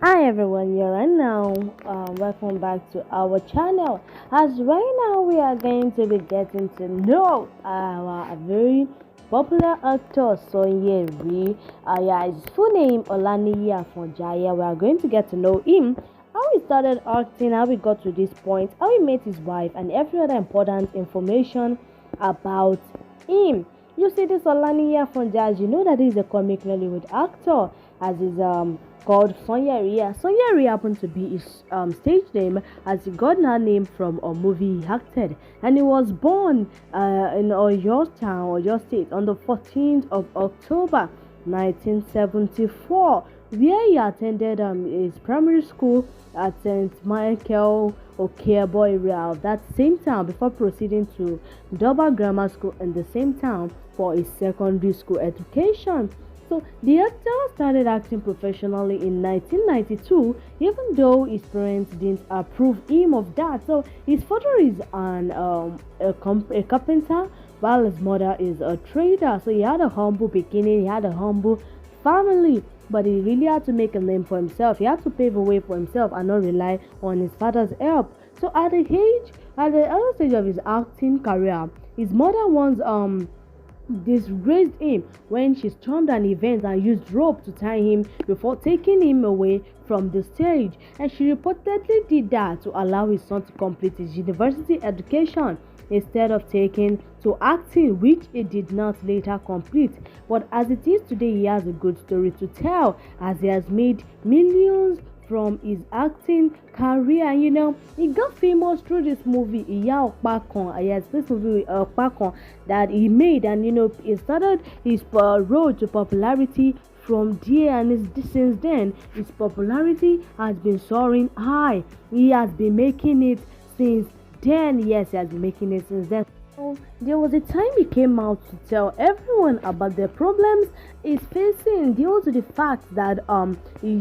Hi everyone, you're right now. Welcome back to our channel. As right now we are going to be getting to know our very popular actor Sanyeri. His full name Olaniyi Afonja. Yeah, we are going to get to know him, how he started acting, how he got to this point, how he met his wife, and every other important information about him. You see, this Olaniyi Afonja, as you know that he's a comic Nollywood actor, as is called Sanyeri. Yeah, Sanyeri happened to be his stage name, as he got that name from a movie he acted, and he was born in Oyo Town, Oyo State, on the 14th of October, 1974, where he attended his primary school at St. Michael Okebo area of that same town before proceeding to Dover Grammar School in the same town for his secondary school education. So the actor started acting professionally in 1992, even though his parents didn't approve him of that. So his father is a carpenter, while his mother is a trader. So he had a humble beginning, he had a humble family, but he really had to make a name for himself. He had to pave a way for himself and not rely on his father's help. So at the early stage of his acting career, his mother once disgraced him when she stormed an event and used rope to tie him before taking him away from the stage, and she reportedly did that to allow his son to complete his university education instead of taking to acting, which he did not later complete. But as it is today, he has a good story to tell, as he has made millions from his acting career. He got famous through this movie Iya Opakon. Yes, this movie Opakon that he made, and he started his road to popularity from there, and since then his popularity has been soaring high. He has been making it since then. Yes, he has been making it since then. So there was a time he came out to tell everyone about the problems he's facing due to the fact that he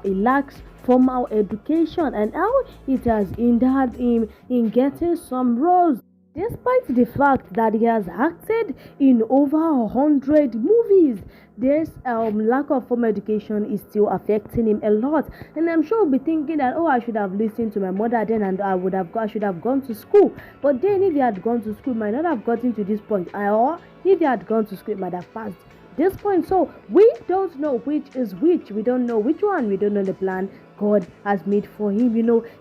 lacks formal education, and how it has hindered him in getting some roles. Despite the fact that he has acted in over 100 movies, this lack of formal education is still affecting him a lot. And I'm sure he'll be thinking that, oh, I should have listened to my mother then, and I should have gone to school. But then, if he had gone to school, he might not have gotten to this point. Or if he had gone to school, it might have passed this point. So we don't know which is which. We don't know which one. We don't know the plan God has made for him.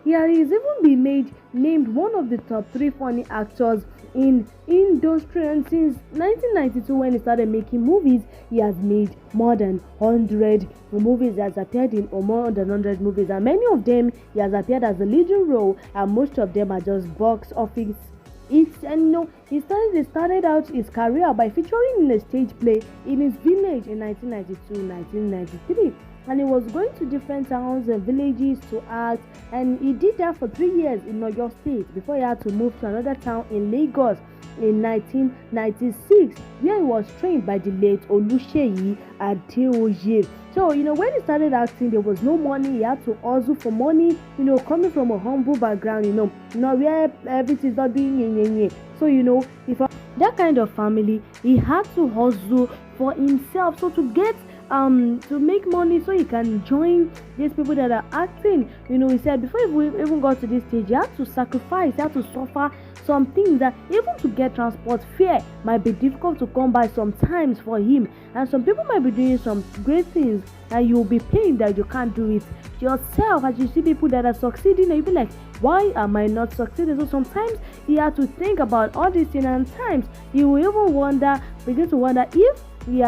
He has even been named one of the top 3 funny actors in industry, and since 1992, when he started making movies, he has made more than 100 movies. He has appeared in more than 100 movies, and many of them he has appeared as a leading role, and most of them are just box office hits. And he started out his career by featuring in a stage play in his village in 1992-1993, and he was going to different towns and villages to act, and he did that for 3 years in Oyo State before he had to move to another town in Lagos in 1996, where he was trained by the late Oluseyi Adeoye. So when he started acting, there was no money. He had to hustle for money, coming from a humble background, where everything's not doing nye. So if that kind of family, he had to hustle for himself, so to make money so he can join these people that are acting. He said before he even got to this stage, he had to sacrifice, he had to suffer some things, that even to get transport fare might be difficult to come by sometimes for him, and some people might be doing some great things and you'll be paying that you can't do it yourself. As you see people that are succeeding, you'll be like, why am I not succeeding? So sometimes he had to think about all these things, and times he will even begin to wonder if he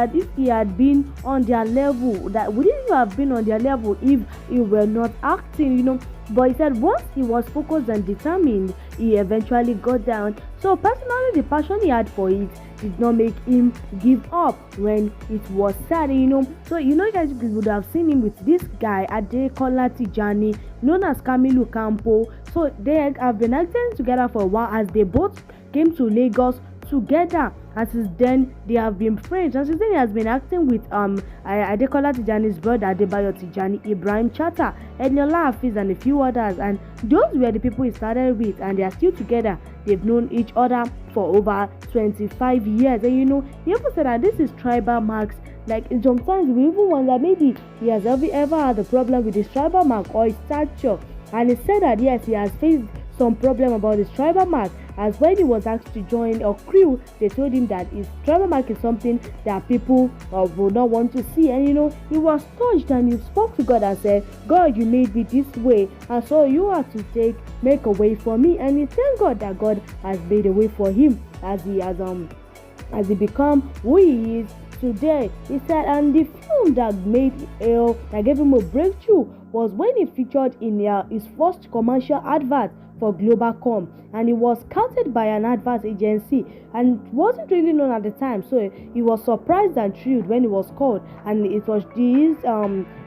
had been on their level, that would he have been on their level if he were not acting. But he said once he was focused and determined, he eventually got down. So personally, the passion he had for it did not make him give up when it was sad. So you guys would have seen him with this guy Adekola Tijani, known as Kamilu Campo. So they have been acting together for a while, as they both came to Lagos together, and since then they have been friends, and since then he has been acting with Adekola Tijani's brother Adebayo Tijani, Ibrahim Chata, Eniola Hafiz, and a few others, and those were the people he started with, and they are still together. They've known each other for over 25 years, and he even said that this is tribal marks Like sometimes we even wonder maybe he has ever had a problem with his tribal mark or his stature. And he said that yes, he has faced some problem about his tribal mark, as when he was asked to join a crew, they told him that his tribal mark is something that people would not want to see. And he was touched and he spoke to God and said, God, you made me this way, and so you have to make a way for me. And he thanked God that God has made a way for him as he become who he is today. He said, and the film that gave him a breakthrough was when he featured in his first commercial advert for Globalcom, and he was scouted by an advert agency and wasn't really known at the time, so he was surprised and thrilled when he was called. And this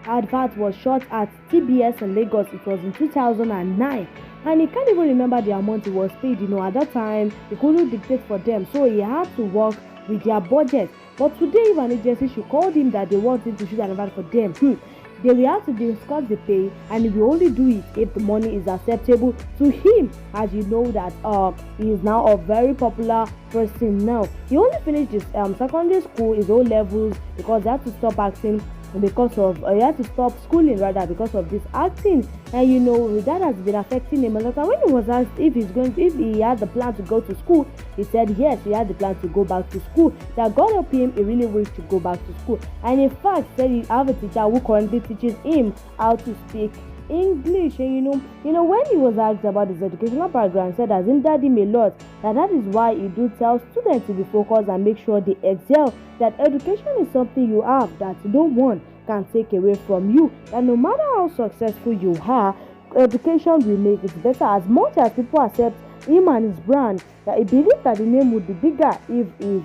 advert was shot at TBS in Lagos. It was in 2009, and he can't even remember the amount he was paid. At that time he couldn't dictate for them, so he had to work with their budget. But today, if an agency should call him that they want him to shoot an advert for them, they will have to discuss the pay, and he will only do it if the money is acceptable to him, as you know that he is now a very popular person now. He only finished his secondary school, his O levels, because he had to stop acting because of he had to stop schooling rather because of this acting. And that has been affecting him a lot. And when he was asked if he had the plan to go to school, he said yes, he had the plan to go back to school. That God help him, he really wished to go back to school. And in fact, said he have a teacher who currently teaches him how to speak English. And when he was asked about his educational background, said that in daddy a lot, that is why he do tell students to be focused and make sure they excel. That education is something you have that no one can take away from you. That no matter how successful you are, education will make it better. As much as people accept him and his brand, that he believed that the name would be bigger if he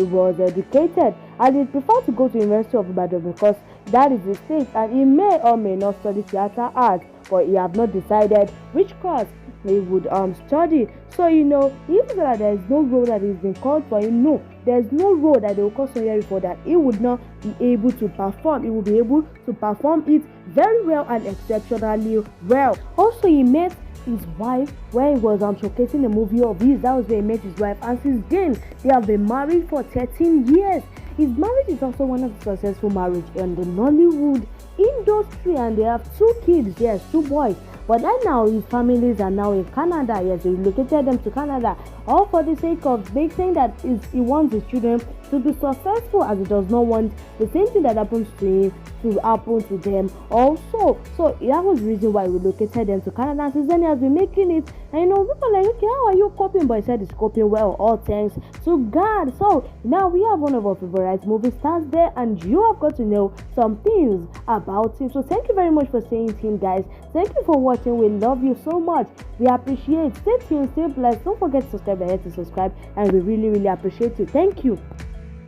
was educated, and he preferred to go to University of Ibadan because that is his state, and he may or may not study theater art, but he have not decided which course he would study. So even that there is no role that is been called for him, no, there is no role that they will call Sanyeri for that he would not be able to perform. He will be able to perform it very well and exceptionally well. Also, he met his wife when he was showcasing a movie of his. That was where he met his wife, and since then they have been married for 13 years. His marriage is also one of the successful marriage in the Nollywood industry, and they have 2 kids, yes, 2 boys. But right now his families are now in Canada. Yes, he relocated them to Canada, all for the sake of saying that he wants his children to be successful, as he does not want the same thing that happens to him to happen to them also. So that was the reason why we relocated them to Canada. And since then he has been making it, and people are like, okay, how are you coping? But he said he's coping well, all thanks to God. So now we have one of our favorite movie stars there, and you have got to know some things about him. So thank you very much for staying tuned, guys. Thank you for watching. We love you so much. We appreciate. Stay tuned, stay blessed. Don't forget to subscribe and hit to subscribe, and we really, really appreciate you. Thank you.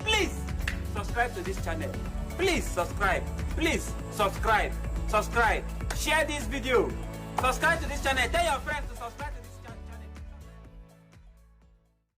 Please subscribe to this channel. Please subscribe. Please subscribe. Share this video. Subscribe to this channel. Tell your friends to subscribe to